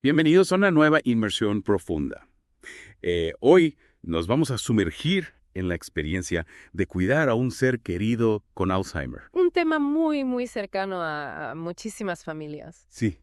Bienvenidos a una nueva inmersión profunda. Hoy nos vamos a sumergir en la experiencia de cuidar a un ser querido con Alzheimer. Un tema muy, muy cercano a muchísimas familias. Sí,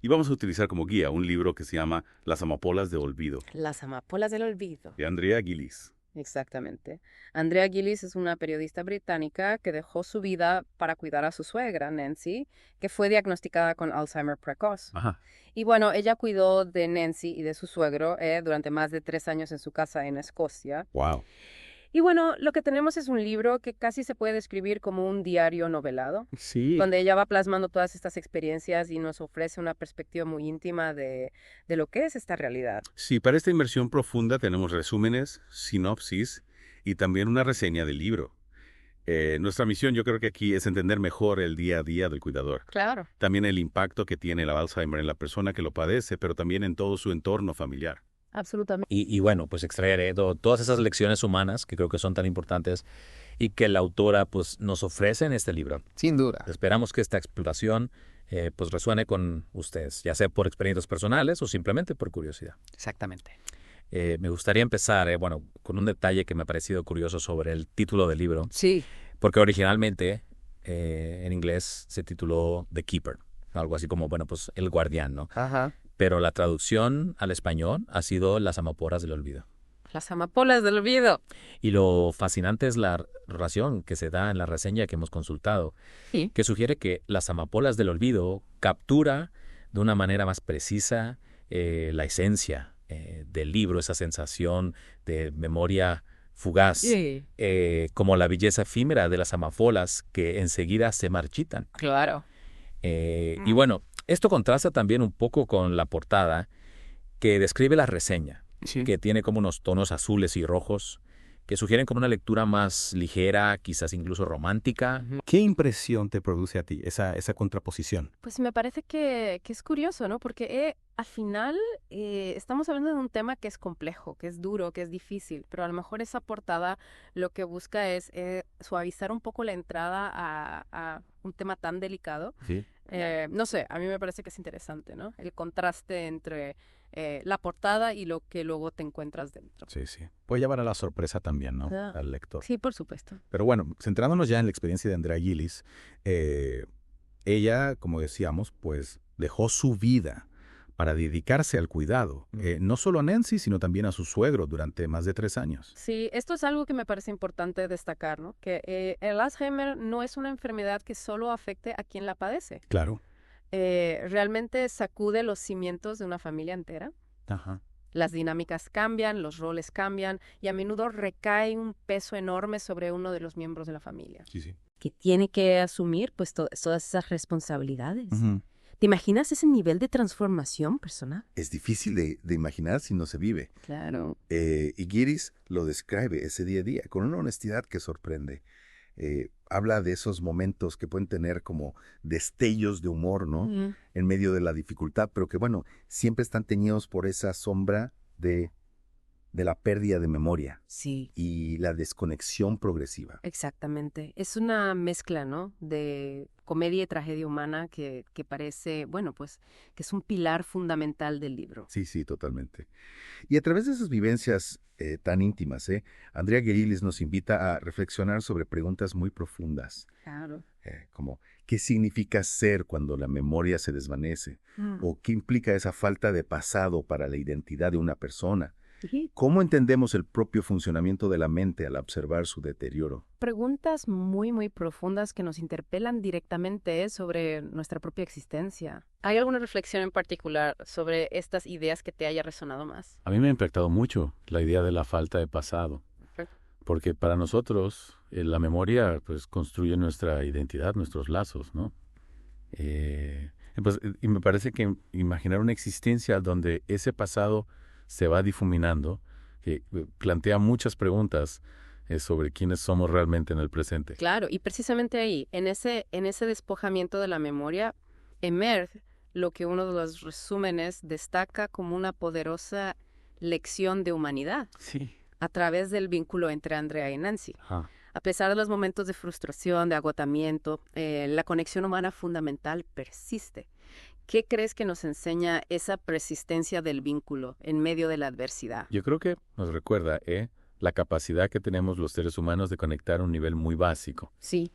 y vamos a utilizar como guía un libro que se llama Las amapolas de olvido, Las amapolas del olvido. de Andrea Gillies. Exactamente. Andrea Gillies es una periodista británica que dejó su vida para cuidar a su suegra, Nancy, que fue diagnosticada con Alzheimer precoz. Ajá, Y bueno, ella cuidó de Nancy y de su suegro durante más de 3 años en su casa en Escocia. wow. Y bueno, lo que tenemos es un libro que casi se puede describir como un diario novelado, Sí, donde ella va plasmando todas estas experiencias y nos ofrece una perspectiva muy íntima de lo que es esta realidad. sí, para esta inmersión profunda tenemos resúmenes, sinopsis y también una reseña del libro. Nuestra misión yo creo que aquí es entender mejor el día a día del cuidador. Claro. También el impacto que tiene el Alzheimer en la persona que lo padece, pero también en todo su entorno familiar. Absolutamente. Y bueno, pues extraeré todas esas lecciones humanas que creo que son tan importantes y que la autora pues nos ofrece en este libro. Sin duda. Esperamos que esta exploración pues resuene con ustedes, ya sea por experiencias personales o simplemente por curiosidad. Exactamente. Me gustaría empezar, bueno, con un detalle que me ha parecido curioso sobre el título del libro, Sí. porque originalmente en inglés se tituló The Keeper, algo así como, bueno, pues el guardián, ¿no? Ajá. Pero la traducción al español ha sido Las amapolas del olvido. Las amapolas del olvido. Y lo fascinante es la relación que se da en la reseña que hemos consultado, Sí. que sugiere que Las amapolas del olvido captura de una manera más precisa la esencia del libro, esa sensación de memoria fugaz, Sí. como la belleza efímera de las amapolas que enseguida se marchitan. Claro. Y bueno, esto contrasta también un poco con la portada que describe la reseña, Sí. que tiene como unos tonos azules y rojos que sugieren como una lectura más ligera, quizás incluso romántica. ¿Qué impresión te produce a ti esa contraposición? Pues me parece que es curioso, ¿no? Porque al final estamos hablando de un tema que es complejo, que es duro, que es difícil, pero a lo mejor esa portada lo que busca es suavizar un poco la entrada a un tema tan delicado. Sí. No sé, a mí me parece que es interesante, ¿no? El contraste entre la portada y lo que luego te encuentras dentro. Sí, sí. Puede llevar a la sorpresa también, ¿no? Ah. Al lector. Sí, por supuesto. Pero bueno, centrándonos ya en la experiencia de Andrea Gillies, ella, como decíamos, pues dejó su vida para dedicarse al cuidado, no solo a Nancy, sino también a su suegro durante más de 3 años. Sí, esto es algo que me parece importante destacar, ¿no? Que el Alzheimer no es una enfermedad que solo afecte a quien la padece. Claro. Realmente sacude los cimientos de una familia entera. Ajá. Las dinámicas cambian, los roles cambian y a menudo recae un peso enorme sobre uno de los miembros de la familia. Sí, sí. Que tiene que asumir pues todas esas responsabilidades. Ujú. ¿Te imaginas ese nivel de transformación personal? Es difícil de imaginar si no se vive. Claro. Y Giris lo describe ese día a día con una honestidad que sorprende. Habla de esos momentos que pueden tener como destellos de humor, ¿no? En medio de la dificultad, pero que, bueno, siempre están teñidos por esa sombra de la pérdida de memoria Sí. y la desconexión progresiva. Exactamente. Es una mezcla, ¿no? De comedia y tragedia humana que parece, bueno, pues, que es un pilar fundamental del libro. Sí, sí, totalmente. Y a través de esas vivencias tan íntimas, Andrea Guerilis nos invita a reflexionar sobre preguntas muy profundas, Claro. como ¿qué significa ser cuando la memoria se desvanece? ¿O qué implica esa falta de pasado para la identidad de una persona? ¿Cómo entendemos el propio funcionamiento de la mente al observar su deterioro? Preguntas muy, muy profundas que nos interpelan directamente sobre nuestra propia existencia. ¿Hay alguna reflexión en particular sobre estas ideas que te haya resonado más? A mí me ha impactado mucho la idea de la falta de pasado, porque para nosotros la memoria pues construye nuestra identidad, nuestros lazos, ¿no? Y me parece que imaginar una existencia donde ese pasado se va difuminando, plantea muchas preguntas sobre quiénes somos realmente en el presente. Claro, y precisamente ahí, en ese despojamiento de la memoria, emerge lo que uno de los resúmenes destaca como una poderosa lección de humanidad Sí. a través del vínculo entre Andrea y Nancy. Ajá. A pesar de los momentos de frustración, de agotamiento, la conexión humana fundamental persiste. ¿Qué crees que nos enseña esa persistencia del vínculo en medio de la adversidad? Yo creo que nos recuerda la capacidad que tenemos los seres humanos de conectar a un nivel muy básico, Sí.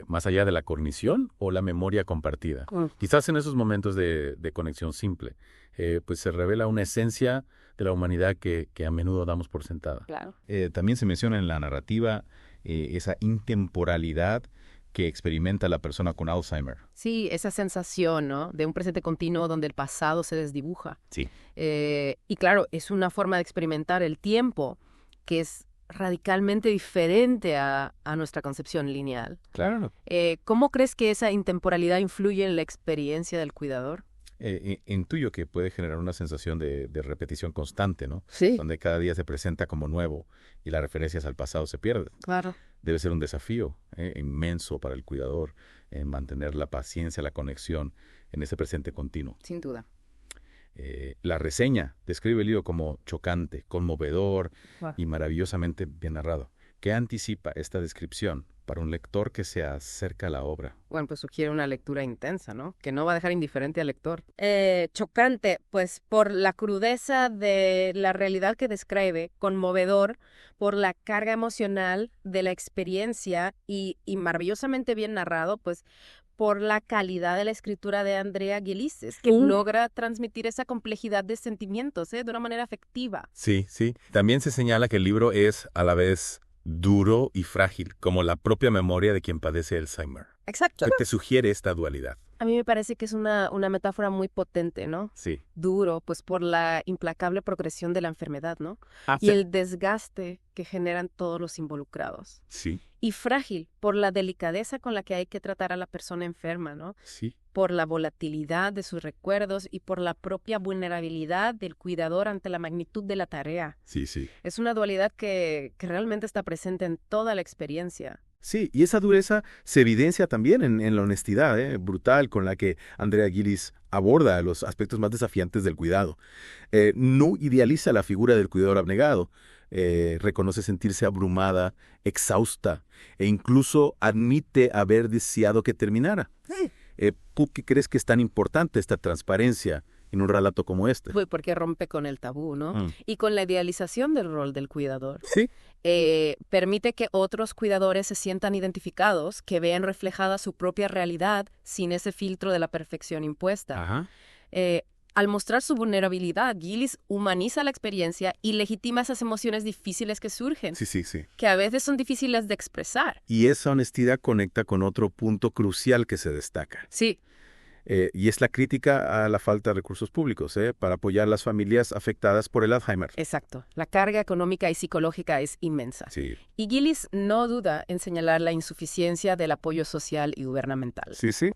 más allá de la cognición o la memoria compartida. Quizás en esos momentos de conexión simple, pues se revela una esencia de la humanidad que a menudo damos por sentada. Claro. También se menciona en la narrativa esa intemporalidad que experimenta la persona con Alzheimer. Sí, esa sensación, ¿no? De un presente continuo donde el pasado se desdibuja. Sí. Y claro, es una forma de experimentar el tiempo que es radicalmente diferente a nuestra concepción lineal. Claro. ¿Cómo crees que esa intemporalidad influye en la experiencia del cuidador? Intuyo que puede generar una sensación de repetición constante, ¿no? Sí. Donde cada día se presenta como nuevo y las referencias al pasado se pierden. Claro. Debe ser un desafío inmenso para el cuidador mantener la paciencia, la conexión en ese presente continuo. Sin duda. La reseña describe el libro como chocante, conmovedor Wow. y maravillosamente bien narrado. ¿Qué anticipa esta descripción para un lector que se acerca a la obra? Bueno, pues sugiere una lectura intensa, ¿no? Que no va a dejar indiferente al lector. Chocante, pues por la crudeza de la realidad que describe, conmovedor por la carga emocional de la experiencia y maravillosamente bien narrado, pues por la calidad de la escritura de Andrea Gilises, que logra transmitir esa complejidad de sentimientos, de una manera afectiva. Sí, sí. También se señala que el libro es a la vez duro y frágil, como la propia memoria de quien padece Alzheimer. Exacto. Que te sugiere esta dualidad. A mí me parece que es una metáfora muy potente, ¿no? Sí. Duro, pues por la implacable progresión de la enfermedad, ¿no? Y el desgaste que generan todos los involucrados. Sí, Y frágil, por la delicadeza con la que hay que tratar a la persona enferma, ¿no? sí. Por la volatilidad de sus recuerdos y por la propia vulnerabilidad del cuidador ante la magnitud de la tarea. Sí, sí. Es una dualidad que realmente está presente en toda la experiencia. Sí, y esa dureza se evidencia también en la honestidad brutal con la que Andrea Gillis aborda los aspectos más desafiantes del cuidado. No idealiza la figura del cuidador abnegado, reconoce sentirse abrumada, exhausta, e incluso admite haber deseado que terminara. ¿Por qué crees que es tan importante esta transparencia en un relato como este? Pues porque rompe con el tabú, ¿no? Mm. Y con la idealización del rol del cuidador. Sí. Permite que otros cuidadores se sientan identificados, que vean reflejada su propia realidad sin ese filtro de la perfección impuesta. Ajá. Al mostrar su vulnerabilidad, Gillis humaniza la experiencia y legitima esas emociones difíciles que surgen, Sí, sí, sí. que a veces son difíciles de expresar. Y esa honestidad conecta con otro punto crucial que se destaca. Sí, Y es la crítica a la falta de recursos públicos para apoyar a las familias afectadas por el Alzheimer. exacto. La carga económica y psicológica es inmensa. Sí, Y Gillis no duda en señalar la insuficiencia del apoyo social y gubernamental. sí, sí.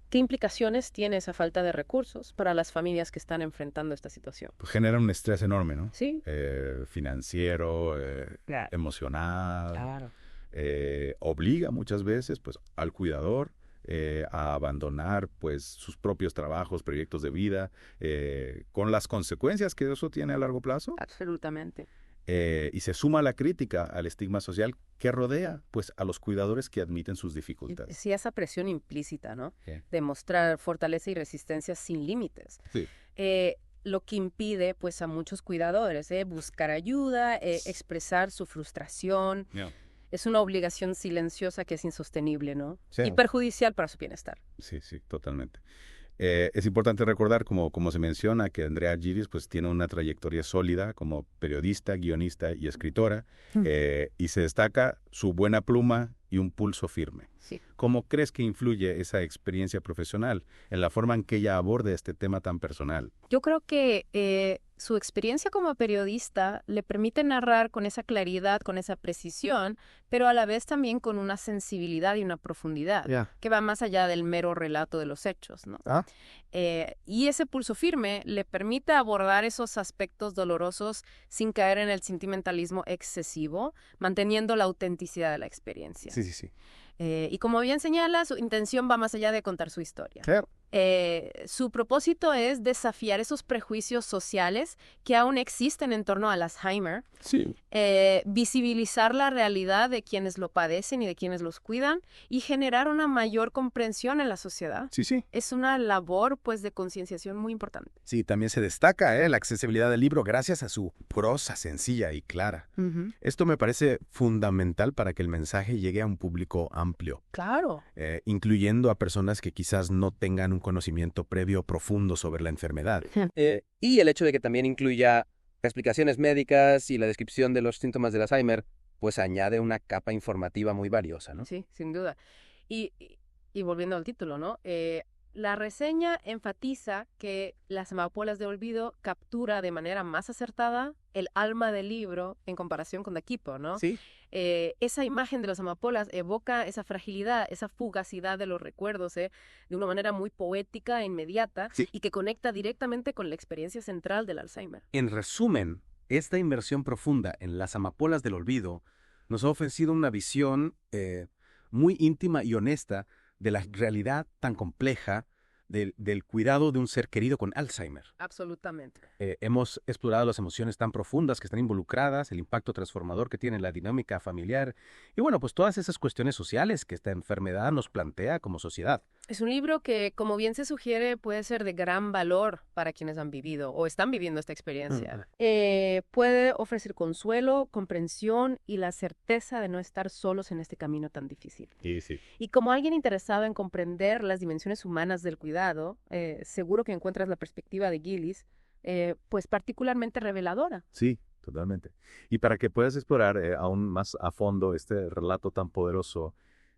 ¿Qué implicaciones tiene esa falta de recursos para las familias que están enfrentando esta situación? Pues genera un estrés enorme, ¿no? Sí, Financiero, claro. emocional. Claro. Obliga muchas veces pues, al cuidador a abandonar pues, sus propios trabajos, proyectos de vida, con las consecuencias que eso tiene a largo plazo. Absolutamente. Y se suma la crítica al estigma social que rodea pues, a los cuidadores que admiten sus dificultades. Sí, esa presión implícita, ¿no? Sí. De mostrar fortaleza y resistencia sin límites. Sí. Lo que impide, pues, a muchos cuidadores buscar ayuda, expresar su frustración. Yeah. Es una obligación silenciosa que es insostenible, ¿no? Sí. Y perjudicial para su bienestar. Sí, sí, totalmente. Es importante recordar, como se menciona, que Andrea Gillis pues, tiene una trayectoria sólida como periodista, guionista y escritora, y se destaca su buena pluma y un pulso firme. Sí. ¿Cómo crees que influye esa experiencia profesional en la forma en que ella aborda este tema tan personal? Yo creo que su experiencia como periodista le permite narrar con esa claridad, con esa precisión, pero a la vez también con una sensibilidad y una profundidad que va más allá del mero relato de los hechos, ¿no? Y ese pulso firme le permite abordar esos aspectos dolorosos sin caer en el sentimentalismo excesivo, manteniendo la autenticidad de la experiencia. Sí, sí, sí. Y como bien señala, su intención va más allá de contar su historia. Claro. Su propósito es desafiar esos prejuicios sociales que aún existen en torno al Alzheimer, Sí. visibilizar la realidad de quienes lo padecen y de quienes los cuidan y generar una mayor comprensión en la sociedad. Sí, sí. Es una labor, pues, de concienciación muy importante. Sí, también se destaca la accesibilidad del libro gracias a su prosa sencilla y clara. Esto me parece fundamental para que el mensaje llegue a un público amplio, Claro. incluyendo a personas que quizás no tengan un conocimiento previo profundo sobre la enfermedad. Y el hecho de que también incluya explicaciones médicas y la descripción de los síntomas del Alzheimer, pues añade una capa informativa muy valiosa, ¿no? Sí, sin duda. Y volviendo al título, ¿no? La reseña enfatiza que Las amapolas de olvido captura de manera más acertada el alma del libro en comparación con The Keeper, ¿no? Sí. Esa imagen de las amapolas evoca esa fragilidad, esa fugacidad de los recuerdos, de una manera muy poética e inmediata, Sí. y que conecta directamente con la experiencia central del Alzheimer. En resumen, esta inmersión profunda en las amapolas del olvido nos ha ofrecido una visión muy íntima y honesta de la realidad tan compleja del cuidado de un ser querido con Alzheimer. Absolutamente. Hemos explorado las emociones tan profundas que están involucradas, el impacto transformador que tiene la dinámica familiar y bueno, pues todas esas cuestiones sociales que esta enfermedad nos plantea como sociedad. Es un libro que, como bien se sugiere, puede ser de gran valor para quienes han vivido o están viviendo esta experiencia. Puede ofrecer consuelo, comprensión y la certeza de no estar solos en este camino tan difícil. Sí. Y como alguien interesado en comprender las dimensiones humanas del cuidado, seguro que encuentras la perspectiva de Gillis, pues particularmente reveladora. Sí, totalmente. Y para que puedas explorar aún más a fondo este relato tan poderoso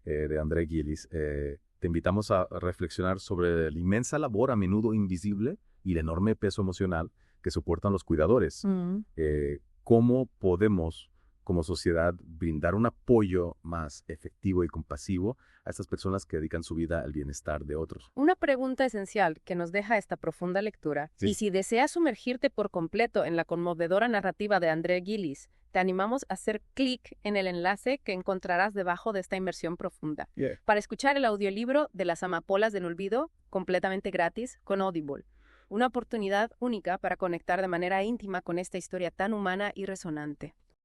de André Gillis, te invitamos a reflexionar sobre la inmensa labor a menudo invisible y el enorme peso emocional que soportan los cuidadores. ¿Cómo podemos, como sociedad, brindar un apoyo más efectivo y compasivo a estas personas que dedican su vida al bienestar de otros? Una pregunta esencial que nos deja esta profunda lectura, Sí. y si deseas sumergirte por completo en la conmovedora narrativa de André Gillis, te animamos a hacer clic en el enlace que encontrarás debajo de esta inmersión profunda, para escuchar el audiolibro de Las amapolas del olvido, completamente gratis, con Audible. Una oportunidad única para conectar de manera íntima con esta historia tan humana y resonante.